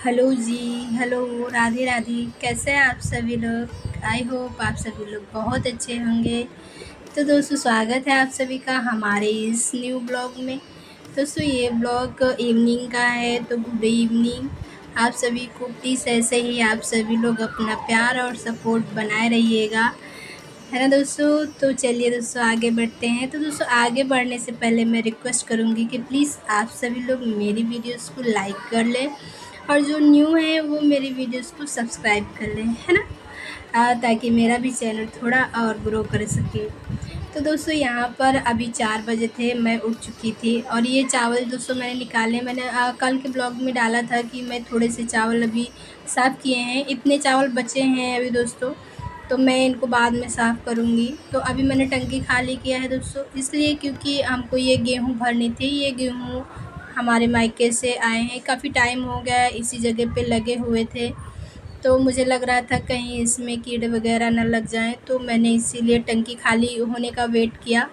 Hello जी। Hello, Radhe Radhe. कैसे हैं आप सभी लोग? आई होप आप सभी लोग बहुत अच्छे होंगे। तो दोस्तों, स्वागत है आप सभी का हमारे इस न्यू ब्लॉग में। दोस्तों, ये ब्लॉग इवनिंग का है, तो गुड इवनिंग आप सभी को। प्लीज़ ऐसे ही आप सभी लोग अपना प्यार और सपोर्ट बनाए रहिएगा, है ना दोस्तों। तो चलिए दोस्तों, आगे बढ़ते हैं। तो दोस्तों, आगे बढ़ने से पहले मैं रिक्वेस्ट करूँगी कि प्लीज़ आप सभी लोग मेरी वीडियोस को लाइक कर लें, और जो न्यू है वो मेरी वीडियोस को सब्सक्राइब कर लें, है ना। ताकि मेरा भी चैनल थोड़ा और ग्रो कर सके। तो दोस्तों, यहाँ पर अभी 4 बजे थे, मैं उठ चुकी थी, और ये चावल दोस्तों मैंने निकाले। मैंने कल के ब्लॉग में डाला था कि मैं थोड़े से चावल अभी साफ़ किए हैं। इतने चावल बचे हैं अभी दोस्तों, तो मैं इनको बाद में साफ़ करूँगी। तो अभी मैंने टंकी खाली किया है दोस्तों, इसलिए क्योंकि हमको ये गेहूँ भरनी थी। ये गेहूँ हमारे मायके से आए हैं, काफ़ी टाइम हो गया इसी जगह पे लगे हुए थे। तो मुझे लग रहा था कहीं इसमें कीड़े वगैरह न लग जाएं, तो मैंने इसीलिए टंकी खाली होने का वेट किया।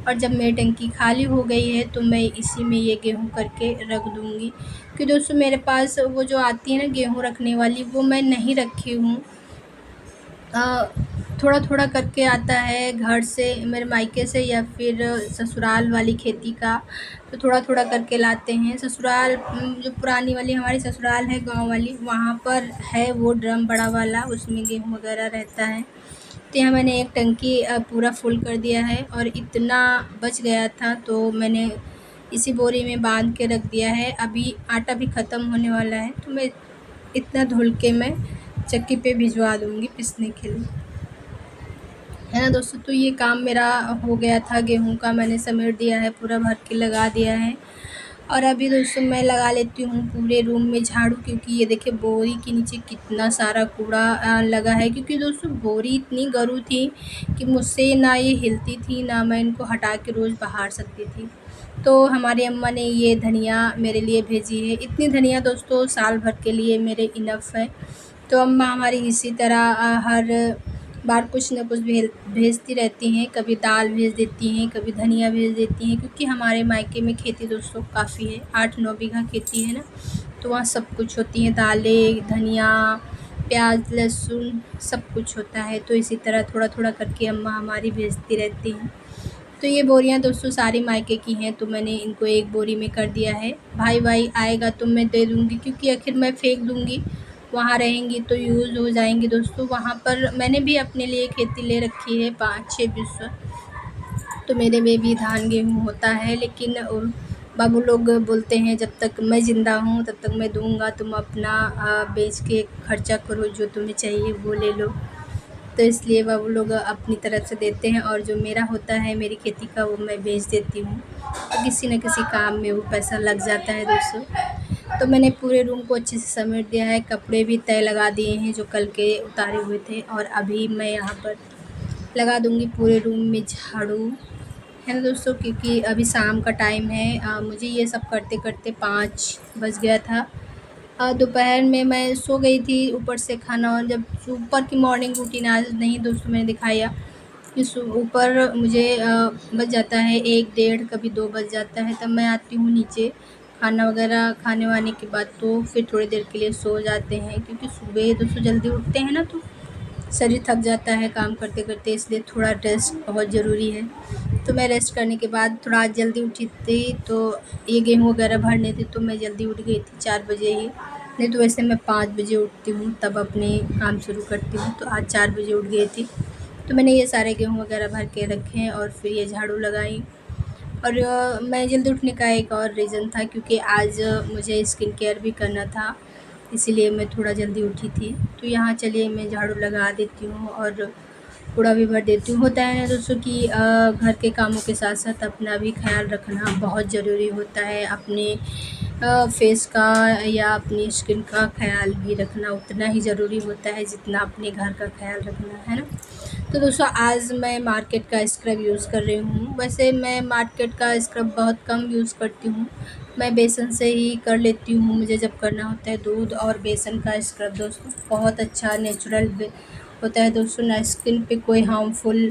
और जब मेरी टंकी खाली हो गई है तो मैं इसी में ये गेहूँ करके रख दूँगी। क्योंकि दोस्तों, मेरे पास वो जो आती है ना गेहूँ रखने वाली, वो मैं नहीं रखी हूँ। थोड़ा थोड़ा करके आता है घर से, मेरे मायके से या फिर ससुराल वाली खेती का। तो थोड़ा थोड़ा करके लाते हैं। ससुराल जो पुरानी वाली हमारी ससुराल है, गांव वाली, वहाँ पर है वो ड्रम बड़ा वाला, उसमें गेहूँ वगैरह रहता है। तो यहाँ मैंने एक टंकी पूरा फुल कर दिया है, और इतना बच गया था तो मैंने इसी बोरी में बांध के रख दिया है। अभी आटा भी ख़त्म होने वाला है, तो मैं इतना धुल के मैं चक्की पे भिजवा दूँगी पीसने के लिए, है ना दोस्तों। तो ये काम मेरा हो गया था गेहूं का, मैंने समेट दिया है, पूरा भर के लगा दिया है। और अभी दोस्तों मैं लगा लेती हूँ पूरे रूम में झाड़ू, क्योंकि ये देखिए बोरी के नीचे कितना सारा कूड़ा लगा है। क्योंकि दोस्तों बोरी इतनी गरू थी कि मुझसे ना ये हिलती थी, ना मैं इनको हटा के रोज़ बाहर सकती थी। तो हमारी अम्मा ने ये धनिया मेरे लिए भेजी है। इतनी धनिया दोस्तों साल भर के लिए मेरे इनफ है। तो अम्मा हमारी इसी तरह हर बार कुछ न कुछ भेजती रहती हैं। कभी दाल भेज देती हैं, कभी धनिया भेज देती हैं, क्योंकि हमारे मायके में खेती दोस्तों काफ़ी है, 8-9 बीघा खेती है ना। तो वहाँ सब कुछ होती हैं, दालें, धनिया, प्याज, लहसुन, सब कुछ होता है। तो इसी तरह थोड़ा थोड़ा करके अम्मा हमारी भेजती रहती हैं। तो ये बोरियां दोस्तों सारी मायके की हैं, तो मैंने इनको एक बोरी में कर दिया है। भाई आएगा तो मैं दे दूँगी, क्योंकि आखिर मैं फेंक दूँगी, वहाँ रहेंगी तो यूज़ हो जाएंगी दोस्तों। वहाँ पर मैंने भी अपने लिए खेती ले रखी है 5-6 बिस्वा, तो मेरे में भी धान गेहूँ होता है। लेकिन बाबू लोग बोलते हैं जब तक मैं ज़िंदा हूँ तब तक मैं दूँगा, तुम अपना बेच के खर्चा करो, जो तुम्हें चाहिए वो ले लो। तो इसलिए बाबू लोग अपनी तरफ से देते हैं, और जो मेरा होता है मेरी खेती का, वो मैं बेच देती हूँ। तो किसी न किसी काम में वो पैसा लग जाता है दोस्तों। तो मैंने पूरे रूम को अच्छे से समेट दिया है। कपड़े भी तय लगा दिए हैं जो कल के उतारे हुए थे, और अभी मैं यहाँ पर लगा दूँगी पूरे रूम में झाड़ू, है ना दोस्तों। क्योंकि अभी शाम का टाइम है। मुझे ये सब करते करते 5 बज गया था। दोपहर में मैं सो गई थी, ऊपर से खाना, और जब ऊपर की मॉर्निंग रूटीन आज नहीं दोस्तों मैंने दिखाया कि ऊपर मुझे बज जाता है 1 डेढ़, कभी 2 बज जाता है। तब मैं आती हूँ नीचे खाना वगैरह खाने वाने के बाद, तो फिर थोड़ी देर के लिए सो जाते हैं। क्योंकि सुबह दोस्तों जल्दी उठते हैं ना, तो शरीर थक जाता है काम करते करते, इसलिए थोड़ा रेस्ट बहुत ज़रूरी है। तो मैं रेस्ट करने के बाद थोड़ा आज जल्दी उठी थी, तो ये गेहूँ वगैरह भरने थे, तो मैं जल्दी उठ गई थी 4 बजे ही। नहीं तो वैसे मैं 5 बजे उठती हूँ, तब अपने काम शुरू करती हूँ। तो आज 4 बजे उठ गई थी, तो मैंने ये सारे गेहूँ वगैरह भर के रखे हैं, और फिर ये झाड़ू लगाई। और मैं जल्दी उठने का एक और रीज़न था, क्योंकि आज मुझे स्किन केयर भी करना था, इसीलिए मैं थोड़ा जल्दी उठी थी। तो यहाँ चलिए मैं झाड़ू लगा देती हूँ, और कूड़ा भी भर देती हूँ। होता है ना दोस्तों कि घर के कामों के साथ साथ अपना भी ख्याल रखना बहुत ज़रूरी होता है। अपने फेस का या अपनी स्किन का ख्याल भी रखना उतना ही ज़रूरी होता है जितना अपने घर का ख्याल रखना, है ना। तो दोस्तों, आज मैं मार्केट का स्क्रब यूज़ कर रही हूँ। वैसे मैं मार्केट का स्क्रब बहुत कम यूज़ करती हूँ, मैं बेसन से ही कर लेती हूँ। मुझे जब करना होता है दूध और बेसन का स्क्रब दोस्तों, बहुत अच्छा नेचुरल होता है दोस्तों। ना स्किन पे कोई हार्मफुल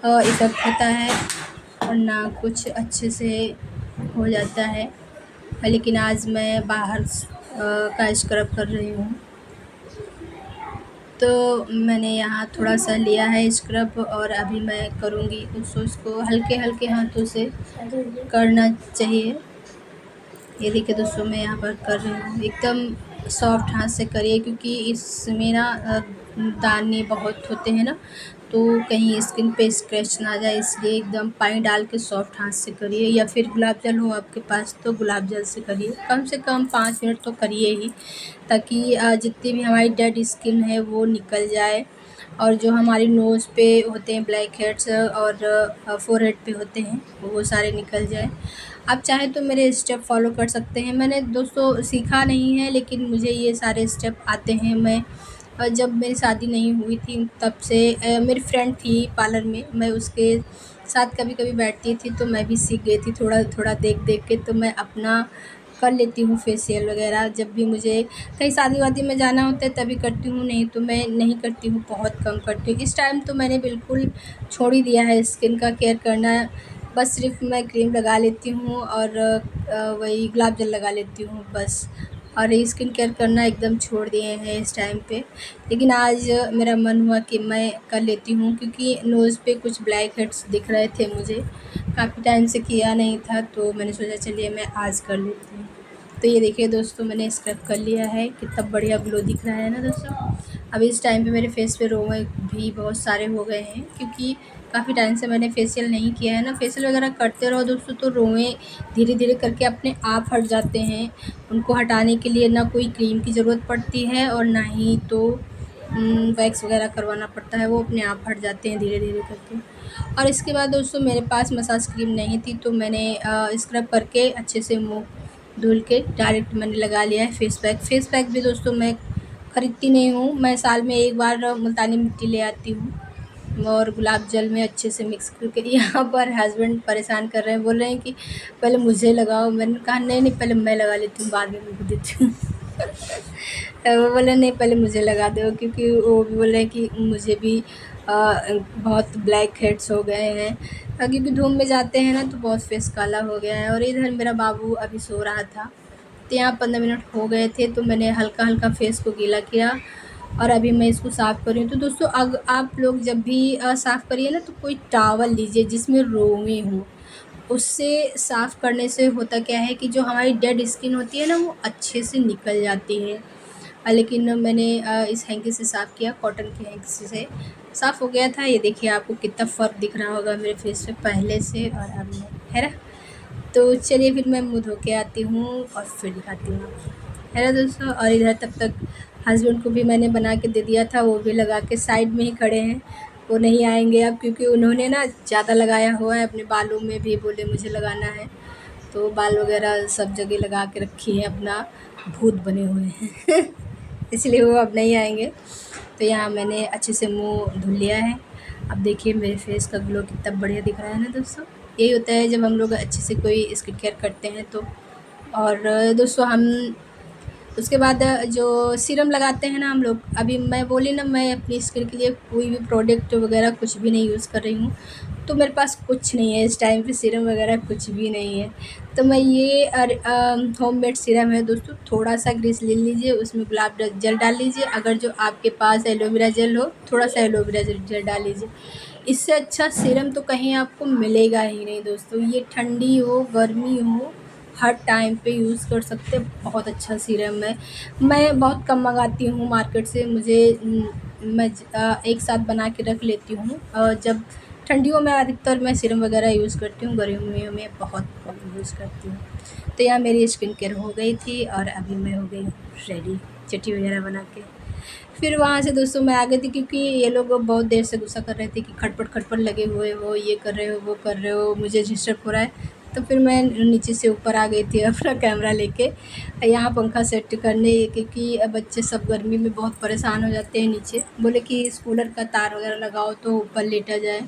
इफ़ेक्ट होता है, और ना कुछ अच्छे से हो जाता है। लेकिन आज मैं बाहर का स्क्रब कर रही हूँ। तो मैंने यहाँ थोड़ा सा लिया है स्क्रब और अभी मैं करूँगी। दोस्तों इसको हल्के हल्के हाथों से करना चाहिए। ये देखिए दोस्तों मैं यहाँ पर कर रही हूँ, एकदम सॉफ्ट हाथ से करिए क्योंकि इसमें ना दाने बहुत होते हैं ना, तो कहीं स्किन पे स्क्रैच ना आ जाए, इसलिए एकदम पानी डाल के सॉफ्ट हाथ से करिए। या फिर गुलाब जल हो आपके पास तो गुलाब जल से करिए, कम से कम 5 मिनट तो करिए ही, ताकि जितनी भी हमारी डेड स्किन है वो निकल जाए, और जो हमारी नोज़ पे होते हैं ब्लैक हेड्स और फोरहेड पे होते हैं वो सारे निकल जाए। आप चाहें तो मेरे स्टेप फॉलो कर सकते हैं। मैंने दोस्तों सीखा नहीं है, लेकिन मुझे ये सारे स्टेप आते हैं। मैं जब मेरी शादी नहीं हुई थी तब से मेरी फ्रेंड थी पार्लर में, मैं उसके साथ कभी कभी बैठती थी तो मैं भी सीख गई थी थोड़ा थोड़ा देख देख के। तो मैं अपना कर लेती हूँ फेशियल वगैरह, जब भी मुझे कहीं शादी वादी में जाना होता है तभी करती हूँ, नहीं तो मैं नहीं करती हूँ, बहुत कम करती हूँ। इस टाइम तो मैंने बिल्कुल छोड़ ही दिया है स्किन का केयर करना। बस सिर्फ मैं क्रीम लगा लेती हूँ और वही गुलाब जल लगा लेती हूँ बस, और ये स्किन केयर करना एकदम छोड़ दिए हैं इस टाइम पे। लेकिन आज मेरा मन हुआ कि मैं कर लेती हूँ, क्योंकि नोज़ पे कुछ ब्लैक हेड्स दिख रहे थे मुझे, काफ़ी टाइम से किया नहीं था, तो मैंने सोचा चलिए मैं आज कर लेती हूँ। तो ये देखिए दोस्तों मैंने स्क्रब कर लिया है, कितना बढ़िया ग्लो दिख रहा है ना दोस्तों। अब इस टाइम पे मेरे फेस पे रोए भी बहुत सारे हो गए हैं, क्योंकि काफ़ी टाइम से मैंने फेशियल नहीं किया है ना। फेशियल वगैरह करते रहो दोस्तों तो रोए धीरे धीरे करके अपने आप हट जाते हैं। उनको हटाने के लिए ना कोई क्रीम की ज़रूरत पड़ती है और ना ही तो वैक्स वगैरह करवाना पड़ता है, वो अपने आप हट जाते हैं धीरे धीरे करके। और इसके बाद दोस्तों मेरे पास मसाज क्रीम नहीं थी, तो मैंने स्क्रब करके अच्छे से मुँह धुल के डायरेक्ट मैंने लगा लिया है फेस पैक। फेस पैक भी दोस्तों मैं ख़रीदती नहीं हूँ, मैं साल में एक बार मुल्तानी मिट्टी ले आती हूँ और गुलाब जल में अच्छे से मिक्स करके। यहाँ पर हस्बैंड परेशान कर रहे हैं, बोल रहे हैं कि पहले मुझे लगाओ। मैंने कहा नहीं नहीं पहले मैं लगा लेती हूँ, बाद में उनको देती हूँ। वो बोले नहीं पहले मुझे लगा दो, क्योंकि वो भी बोल रहे हैं कि मुझे भी बहुत ब्लैक हेड्स हो गए हैं, क्योंकि धूप में जाते हैं ना तो बहुत फेस काला हो गया है। और इधर मेरा बाबू अभी सो रहा था, तो यहाँ 15 मिनट हो गए थे, तो मैंने हल्का हल्का फेस को गीला किया और अभी मैं इसको साफ़ कर रही हूँ। तो दोस्तों अगर आप लोग जब भी साफ़ करिए ना तो कोई टॉवल लीजिए जिसमें रोए हों, उससे साफ़ करने से होता क्या है कि जो हमारी डेड स्किन होती है ना वो अच्छे से निकल जाती है। लेकिन मैंने इस हैंकी से साफ़ किया, कॉटन की हैंकी से साफ़ हो गया था। ये देखिए आपको कितना फ़र्क दिख रहा होगा मेरे फेस पे पहले से और अब में, है ना। तो चलिए फिर मैं मुँह धो के आती हूँ और फिर दिखाती हूँ, है ना दोस्तों। और इधर तब तक हस्बैंड को भी मैंने बना के दे दिया था, वो भी लगा के साइड में ही खड़े हैं, वो नहीं आएंगे अब, क्योंकि उन्होंने ना ज़्यादा लगाया हुआ है अपने बालों में भी, बोले मुझे लगाना है, तो बाल वगैरह सब जगह लगा के रखी है, अपना भूत बने हुए हैं। इसलिए वो अब नहीं आएंगे। तो यहाँ मैंने अच्छे से मुँह धुल लिया है। अब देखिए मेरे फेस का ग्लो कितना बढ़िया दिख रहा है ना दोस्तों। यही होता है जब हम लोग अच्छे से कोई स्किन केयर करते हैं तो। और दोस्तों हम उसके बाद जो सीरम लगाते हैं ना हम लोग, अभी मैं बोली ना मैं अपनी स्किन के लिए कोई भी प्रोडक्ट वगैरह कुछ भी नहीं यूज़ कर रही हूँ, तो मेरे पास कुछ नहीं है इस टाइम पे, सीरम वगैरह कुछ भी नहीं है। तो मैं ये होममेड सीरम है दोस्तों, थोड़ा सा ग्रीस ले लीजिए, उसमें गुलाब जल डाल लीजिए, अगर जो आपके पास एलोवेरा जेल हो थोड़ा सा एलोवेरा जेल डाल लीजिए। इससे अच्छा सीरम तो कहीं आपको मिलेगा ही नहीं दोस्तों। ये ठंडी हो गर्मी हो हर टाइम पे यूज़ कर सकते हैं, बहुत अच्छा सीरम है। मैं बहुत कम मंगाती हूँ मार्केट से, मुझे मैं एक साथ बना के रख लेती हूँ। जब ठंडियों में अधिकतर मैं सीरम वगैरह यूज़ करती हूँ, गर्मियों में बहुत कम यूज़ करती हूँ। तो यहाँ मेरी स्किन केयर हो गई थी और अभी मैं हो गई रेडी चटनी वगैरह बना के। फिर वहाँ से दोस्तों मैं आ गई थी, क्योंकि ये लोग बहुत देर से गुस्सा कर रहे थे कि खटपट खटपट लगे हुए हो, ये कर रहे हो वो कर रहे हो, मुझे डिस्टर्ब हो रहा है। तो फिर मैं नीचे से ऊपर आ गई थी अपना कैमरा लेके यहाँ पंखा सेट करने, क्योंकि बच्चे सब गर्मी में बहुत परेशान हो जाते हैं नीचे। बोले कि इस कूलर का तार वगैरह लगाओ तो ऊपर लेटा जाए,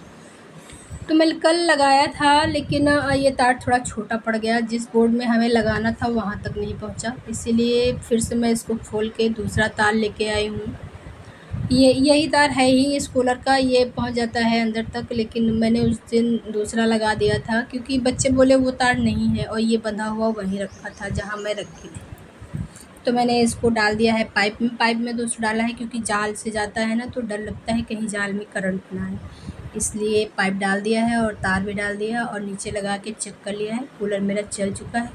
तो मैं कल लगाया था, लेकिन ये तार थोड़ा छोटा पड़ गया, जिस बोर्ड में हमें लगाना था वहाँ तक नहीं पहुँचा, इसीलिए फिर से मैं इसको खोल के दूसरा तार लेके आई हूँ। ये यही तार है ही इस कूलर का, ये पहुंच जाता है अंदर तक, लेकिन मैंने उस दिन दूसरा लगा दिया था, क्योंकि बच्चे बोले वो तार नहीं है, और ये बंधा हुआ वहीं रखा था जहां मैं रखी थी। तो मैंने इसको डाल दिया है पाइप में। पाइप में दोस्तों डाला है क्योंकि जाल से जाता है ना, तो डर लगता है कहीं जाल में करंट ना आए, इसलिए पाइप डाल दिया है और तार भी डाल दिया और नीचे लगा के चेक कर लिया है। कूलर मेरा चल चुका है,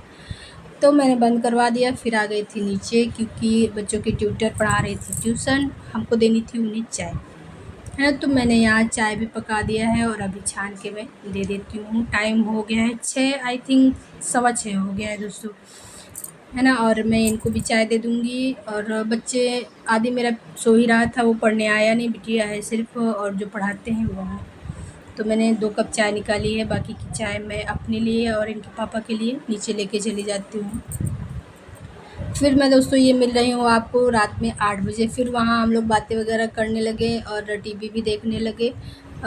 तो मैंने बंद करवा दिया। फिर आ गई थी नीचे क्योंकि बच्चों की ट्यूटर पढ़ा रही थी ट्यूशन, हमको देनी थी उन्हें चाय, है ना। तो मैंने यहाँ चाय भी पका दिया है और अभी छान के मैं दे देती हूँ। टाइम हो गया है 6, आई थिंक 6:15 हो गया है दोस्तों, है ना। और मैं इनको भी चाय दे दूँगी। और बच्चे आदि मेरा सो ही रहा था, वो पढ़ने आया नहीं, बिटिया है सिर्फ, और जो पढ़ाते हैं वो हैं। तो मैंने 2 कप चाय निकाली है, बाकी की चाय मैं अपने लिए और इनके पापा के लिए नीचे लेके चली जाती हूँ। फिर मैं दोस्तों ये मिल रही हूँ आपको रात में 8 बजे। फिर वहाँ हम लोग बातें वगैरह करने लगे और टीवी भी देखने लगे।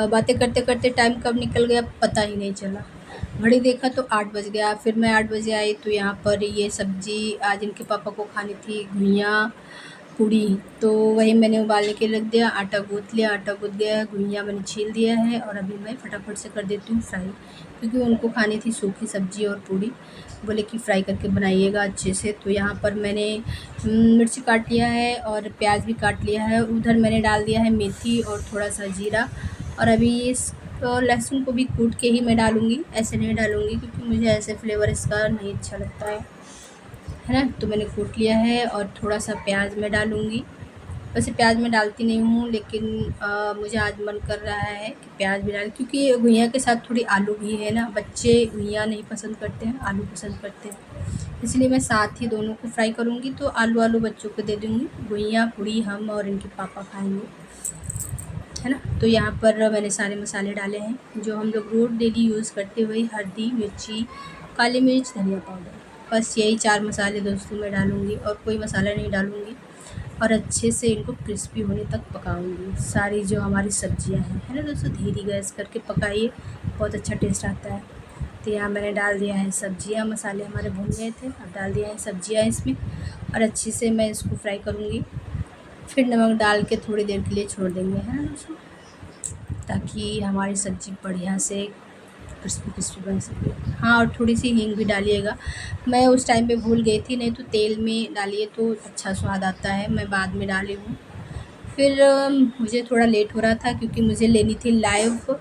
बातें करते करते टाइम कब निकल गया पता ही नहीं चला। घड़ी देखा तो 8 बज गया। फिर मैं 8 बजे आई तो यहाँ पर ये सब्ज़ी आज इनके पापा को खानी थी, घुइयाँ पूड़ी, तो वही मैंने उबालने के रख दिया। आटा गूँथ लिया, आटा गूँथ गया है, घुइयाँ मैंने छील दिया है और अभी मैं फटाफट से कर देती हूँ फ्राई, क्योंकि उनको खानी थी सूखी सब्ज़ी और पूड़ी। बोले कि फ्राई करके बनाइएगा अच्छे से। तो यहाँ पर मैंने मिर्च काट लिया है और प्याज भी काट लिया है। उधर मैंने डाल दिया है मेथी और थोड़ा सा जीरा, और अभी इस लहसुन को भी कूट के ही मैं डालूँगी, ऐसे नहीं डालूँगी क्योंकि मुझे ऐसे फ्लेवर इसका नहीं अच्छा लगता है ना। तो मैंने कूट लिया है और थोड़ा सा प्याज मैं डालूँगी। वैसे प्याज मैं डालती नहीं हूँ, लेकिन मुझे आज मन कर रहा है कि प्याज भी डाल, क्योंकि घुइयाँ के साथ थोड़ी आलू भी है ना। बच्चे घुइयाँ नहीं पसंद करते हैं, आलू पसंद करते हैं, इसलिए मैं साथ ही दोनों को फ्राई करूँगी। तो आलू आलू बच्चों को दे दूँगी, घुइयाँ पूड़ी हम और इनके पापा खाएँगे, है ना। तो यहाँ पर मैंने सारे मसाले डाले हैं जो हम लोग रोज़ डेली यूज़ करते हुए, हल्दी, मिर्ची, काली मिर्च, धनिया पाउडर, बस यही 4 मसाले दोस्तों मैं डालूँगी और कोई मसाला नहीं डालूँगी। और अच्छे से इनको क्रिस्पी होने तक पकाऊंगी सारी जो हमारी सब्जियां हैं, है ना दोस्तों। धीरे गैस करके पकाइए, बहुत अच्छा टेस्ट आता है। तो यहाँ मैंने डाल दिया है सब्जियां, मसाले हमारे भून गए थे, अब डाल दिया है सब्जियां इसमें और अच्छे से मैं इसको फ्राई करूँगी। फिर नमक डाल के थोड़ी देर के लिए छोड़ देंगे, है ना दोस्तों, ताकि हमारी सब्ज़ी बढ़िया से क्रिस्पी क्रिस्पी बन सके। हाँ, और थोड़ी सी हींग भी डालिएगा, मैं उस टाइम पे भूल गई थी, नहीं तो तेल में डालिए तो अच्छा स्वाद आता है, मैं बाद में डाली हूँ। फिर मुझे थोड़ा लेट हो रहा था क्योंकि मुझे लेनी थी लाइव,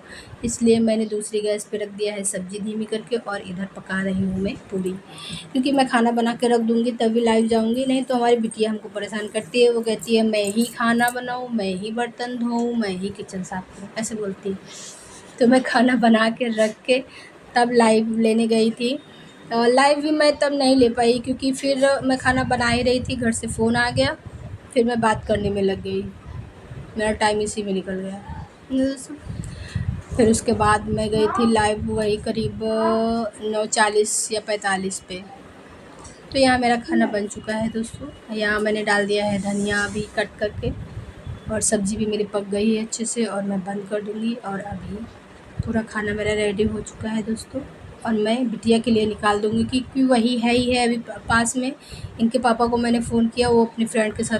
इसलिए मैंने दूसरी गैस पे रख दिया है सब्ज़ी धीमी करके और इधर पका रही हूँ मैं पूड़ी, क्योंकि मैं खाना बना के रख दूँगी तभी लाइव जाऊँगी, नहीं तो हमारी बिटिया हमको परेशान करती है। वो कहती है मैं ही खाना बनाऊँ, मैं ही बर्तन धोऊँ, मैं ही किचन साफ़ करूँ, ऐसे बोलती है। तो मैं खाना बना के रख के तब लाइव लेने गई थी। लाइव भी मैं तब नहीं ले पाई क्योंकि फिर मैं खाना बना ही रही थी, घर से फ़ोन आ गया, फिर मैं बात करने में लग गई, मेरा टाइम इसी में निकल गया। फिर उसके बाद मैं गई थी लाइव वही करीब 9:40 या 45 पे। तो यहाँ मेरा खाना बन चुका है दोस्तों। यहाँ मैंने डाल दिया है धनिया भी कट करके और सब्ज़ी भी मेरी पक गई है अच्छे से, और मैं बंद कर दूँगी। और अभी पूरा खाना मेरा रेडी हो चुका है दोस्तों, और मैं बिटिया के लिए निकाल दूँगी क्योंकि वही है ही है अभी पास में। इनके पापा को मैंने फ़ोन किया, वो अपने फ्रेंड के साथ